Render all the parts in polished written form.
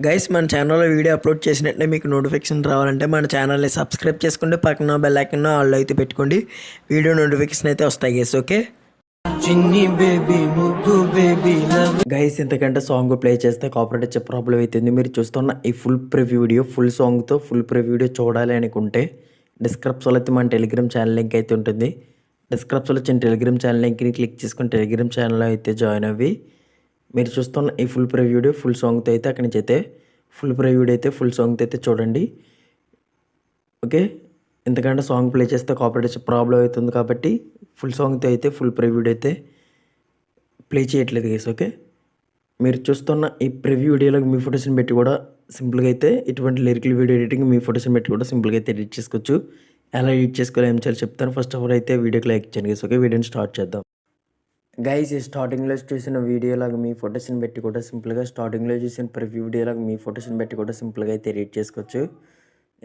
Guys మన ఛానల్లో video upload చేసినట్లే మీకు నోటిఫికేషన్ రావాలంటే మన ఛానల్ని సబ్స్క్రైబ్ చేసుకుంటే పక్కన బెల్ ఐకాన్ ఆల్ అయితే పెట్టుకోండి. వీడియో నోటిఫికేషన్ అయితే వస్తాయి గైస్. ఓకే గైస్ ఇంతకంటే సాంగ్ ప్లే చేస్తే కాపరేట్ వచ్చే ప్రాబ్లం అవుతుంది. మీరు చూస్తున్న ఈ ఫుల్ ప్రివ్యూ వీడియో ఫుల్ సాంగ్తో ఫుల్ ప్రివ్యూ వీడియో చూడాలి అనుకుంటే డిస్క్రిప్షన్లో అయితే మన టెలిగ్రామ్ ఛానల్ లింక్ అయితే ఉంటుంది. డిస్క్రిప్షన్లో వచ్చిన టెలిగ్రామ్ ఛానల్ లింక్ని క్లిక్ చేసుకొని టెలిగ్రామ్ ఛానల్లో అయితే జాయిన్ అవ్వి మీరు చూస్తున్న ఈ ఫుల్ ప్రివ్యూ వీడియో ఫుల్ సాంగ్తో అయితే అక్కడి నుంచి అయితే ఫుల్ ప్రివ్యూ వీడియో అయితే ఫుల్ సాంగ్తో అయితే చూడండి. ఓకే ఎందుకంటే సాంగ్ ప్లే చేస్తే కాపరేట్ ప్రాబ్లం అవుతుంది కాబట్టి ఫుల్ సాంగ్తో అయితే ఫుల్ ప్రివ్యూ వీడియో అయితే ప్లే చేయట్లేదు గైస్. ఓకే మీరు చూస్తున్న ఈ ప్రివ్యూ వీడియోలో మీ ఫొటోస్ని పెట్టి కూడా సింపుల్గా అయితే ఇటువంటి లిరికల్ వీడియో ఎడిటింగ్ మీ ఫొటోస్ని పెట్టి కూడా సింపుల్గా అయితే ఎడిట్ చేసుకోవచ్చు. ఎలా ఎడిట్ చేసుకోవాలి ఏం చేయాలి చెప్తాను. ఫస్ట్ ఆఫ్ ఆల్ అయితే వీడియోకి లైక్ చేయండి గైస్. ఓకే వీడియోని స్టార్ట్ చేద్దాం. గైస్ ఈ స్టార్టింగ్లో చూసిన వీడియోలాగా మీ ఫొటోస్ని పెట్టి కూడా సింపుల్గా స్టార్టింగ్లో చూసిన ప్రివ్యూ వీడియోలాగా మీ ఫొటోస్ని పెట్టి కూడా సింపుల్గా అయితే ఎడిట్ చేసుకోవచ్చు.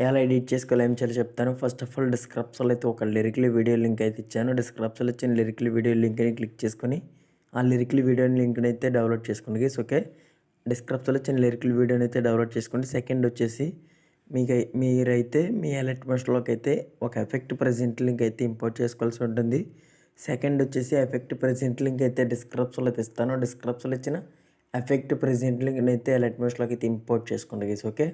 ఎలా ఎడిట్ చేసుకోవాలి ఏం చేయాలి చెప్తాను. ఫస్ట్ ఆఫ్ ఆల్ డిస్క్రిప్షన్లో అయితే ఒక లిరికల్ వీడియో లింక్ అయితే ఇచ్చాను. డిస్క్రిప్షన్లో వచ్చిన లిరికల్ వీడియో లింక్ని క్లిక్ చేసుకొని ఆ లిరికల్ వీడియో లింక్ని అయితే డౌన్లోడ్ చేసుకోండి గైస్. ఓకే డిస్క్రిప్షన్లో వచ్చిన లిరికల్ వీడియోని అయితే డౌన్లోడ్ చేసుకోండి. సెకండ్ వచ్చేసి మీరైతే మీ ఎలర్ట్ మోషన్లోకి అయితే ఒక ఎఫెక్ట్ ప్రెజెంట్ లింక్ అయితే ఇంపోర్ట్ చేసుకోవాల్సి ఉంటుంది. సెకండ్ వచ్చేసి ఎఫెక్ట్ ప్రెజెంట్ లింక్ అయితే డిస్క్రిప్షన్లో అయితే ఇస్తాను. డిస్క్రిప్షన్లో ఇచ్చిన ఎఫెక్ట్ ప్రెజెంట్ లింక్ని అయితే ఎలర్ట్ మోషన్లోకి అయితే ఇంపోర్ట్ చేసుకోండి guys. Okay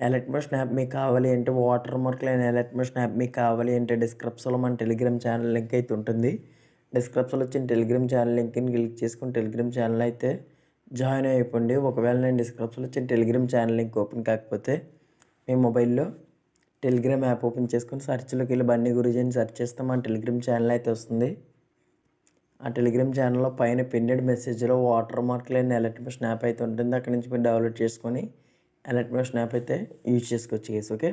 alert motion app మీకు కావాలి అంటే వాటర్ మార్క్ లేని ఎలర్ట్ మోషన్ యాప్ మీకు కావాలి అంటే డిస్క్రిప్షన్లో మన టెలిగ్రామ్ ఛానల్ లింక్ అయితే ఉంటుంది. డిస్క్రిప్షన్లో వచ్చిన టెలిగ్రామ్ ఛానల్ లింక్ని క్లిక్ చేసుకుని టెలిగ్రామ్ ఛానల్ అయితే జాయిన్ అయిపోండి. ఒకవేళ నేను డిస్క్రిప్షన్లో వచ్చిన టెలిగ్రామ్ ఛానల్ లింక్ ఓపెన్ కాకపోతే మీ మొబైల్లో టెలిగ్రామ్ యాప్ ఓపెన్ చేసుకొని సర్చ్లోకి వెళ్ళి బన్నీ గురూజీ అని సెర్చ్ చేస్తే మన టెలిగ్రామ్ ఛానల్ అయితే వస్తుంది. ఆ టెలిగ్రామ్ ఛానల్లో పైన పిన్నెడ్ మెసేజ్లో వాటర్ మార్క్ లేని ఎలర్ట్ మోషన్ యాప్ అయితే ఉంటుంది. అక్కడి నుంచి మీరు డౌన్లోడ్ చేసుకొని ఎలర్ట్ మోషన్ యాప్ అయితే యూజ్ చేసుకోవచ్చు గైస్. ఓకే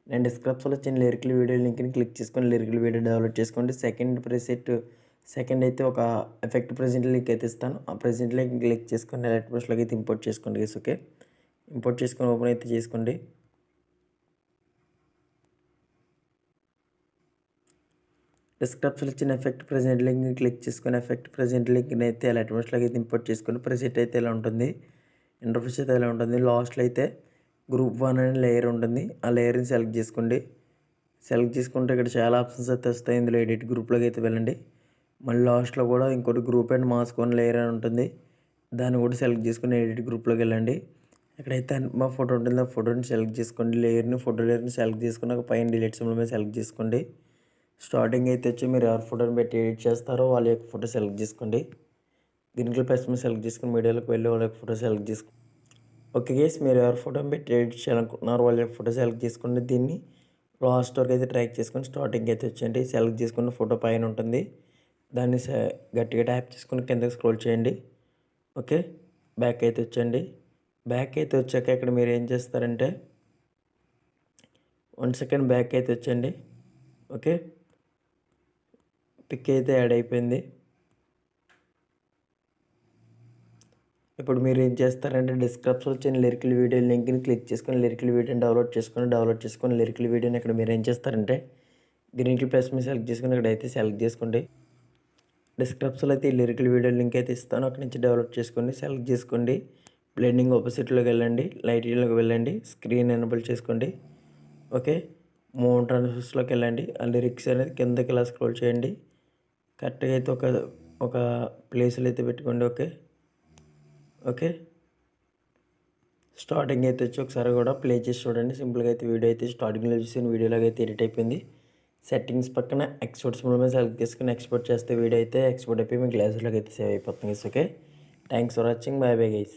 నేను డిస్క్రిప్షన్లో వచ్చిన లిరికల్ వీడియో లింక్ని క్లిక్ చేసుకొని లిరికల్ వీడియో డౌన్లోడ్ చేసుకోండి. సెకండ్ అయితే ఒక ఎఫెక్ట్ ప్రెజెంట్ లింక్ అయితే ఇస్తాను. ఆ ప్రెజెంట్ లింక్ క్లిక్ చేసుకొని ఎలర్ట్ మోషన్లోకి అయితే ఇంపోర్ట్ చేసుకోండి గైస్. ఓకే ఇంపోర్ట్ చేసుకొని ఓపెన్ అయితే చేసుకోండి. డిస్క్రిప్షన్లో ఇచ్చిన ఎఫెక్ట్ ప్రెజెంట్ లింక్ని క్లిక్ చేసుకొని ఎఫెక్ట్ ప్రెజెంట్ లింక్ని అయితే ఎలర్ట్ మోషన్లోకి అయితే ఇంపోర్ట్ చేసుకొని ప్రెజెంట్ అయితే ఇలా ఉంటుంది. ఇంటర్ఫేస్ అయితే ఇలా ఉంటుంది. లాస్ట్లో అయితే గ్రూప్ 1 అనే లేయర్ ఉంటుంది. ఆ లేయర్ని సెలెక్ట్ చేసుకోండి. సెలెక్ట్ చేసుకుంటే ఇక్కడ చాలా ఆప్షన్స్ అయితే వస్తాయి. ఇందులో ఎడిట్ గ్రూప్లోకి అయితే వెళ్ళండి. మళ్ళీ లాస్ట్లో కూడా ఇంకోటి group and mask one layer అని ఉంటుంది. దాన్ని కూడా సెలెక్ట్ చేసుకుని ఎడిట్ గ్రూప్లోకి వెళ్ళండి. ఎక్కడైతే మా ఫోటో ఉంటుందో ఆ ఫోటోని సెలెక్ట్ చేసుకోండి. ఫోటో లేయర్ని సెలెక్ట్ చేసుకుని ఒక పైన డిలీట్ సింబల్ మీద సెలెక్ట్ చేసుకోండి. స్టార్టింగ్ అయితే వచ్చి మీరు ఎవరి ఫోటోని పెట్టి ఎడిట్ చేస్తారో వాళ్ళ యొక్క ఫోటో సెలెక్ట్ చేసుకోండి. గ్రీన్ ప్లస్ మీద సెలెక్ట్ చేసుకుని మీడియాలోకి వెళ్ళి వాళ్ళ యొక్క ఫోటో సెలెక్ట్ చేసుకోండి. ఓకే గైస్ మీరు ఎవరి ఫోటోని పెట్టి ఎడిట్ చేయాలనుకుంటున్నారు వాళ్ళ యొక్క ఫోటో సెలెక్ట్ చేసుకోండి. దీన్ని లాస్ట్ వరకు అయితే ట్రాక్ చేసుకొని స్టార్టింగ్ అయితే వచ్చేయండి. సెలెక్ట్ చేసుకున్న ఫోటో పైన ఉంటుంది. దాన్ని గట్టిగా ట్యాప్ చేసుకుని కిందకి స్క్రోల్ చేయండి. ఓకే బ్యాక్ అయితే వచ్చేయండి. బ్యాక్ అయితే వచ్చాక ఇక్కడ మీరు ఏం చేస్తారంటే 1 సెకండ్ బ్యాక్ అయితే వచ్చేయండి. ఓకే పిక్ అయితే యాడ్ అయిపోయింది. ఇప్పుడు మీరు ఏం చేస్తారంటే డిస్క్రిప్షన్లో వచ్చిన లిరికల్ వీడియో లింక్ని క్లిక్ చేసుకొని లిరికల్ వీడియోని డౌన్లోడ్ చేసుకొని లిరికల్ వీడియోని ఇక్కడ మీరు ఏం చేస్తారంటే గ్రీన్ ప్లస్ మీద సెలెక్ట్ చేసుకుని ఇక్కడ అయితే సెలెక్ట్ చేసుకోండి. డిస్క్రిప్షన్లో అయితే ఈ లిరికల్ వీడియో లింక్ అయితే ఇస్తాను. అక్కడి నుంచి డౌన్లోడ్ చేసుకోండి. సెలెక్ట్ చేసుకోండి. బ్లెండింగ్ ఆపోజిట్లోకి వెళ్ళండి. లైటింగ్లోకి వెళ్ళండి. స్క్రీన్ ఎనేబుల్ చేసుకోండి. ఓకే మోన్ ట్రాన్స్ఫర్స్లోకి వెళ్ళండి. ఆ లిరిక్స్ అనేది కిందకి ఇలా స్క్రోల్ చేయండి. కరెక్ట్గా అయితే ఒక ప్లేస్లో అయితే పెట్టుకోండి. ఓకే స్టార్టింగ్ అయితే వచ్చి ఒకసారి కూడా ప్లే చేసి చూడండి. సింపుల్గా అయితే వీడియో అయితే స్టార్టింగ్లో చూసిన వీడియోలాగా అయితే ఎడిట్ అయిపోయింది. సెట్టింగ్స్ పక్కన ఎక్స్పోర్ట్ సింబల్ మీద సెలెక్ట్ చేసుకుని ఎక్స్పోర్ట్ చేస్తే వీడియో అయితే ఎక్స్పోర్ట్ అయిపోయి మీ గ్లాసులోకి అయితే సేవ్ అయిపోతుంది guys. Okay thanks for watching. By bye guys.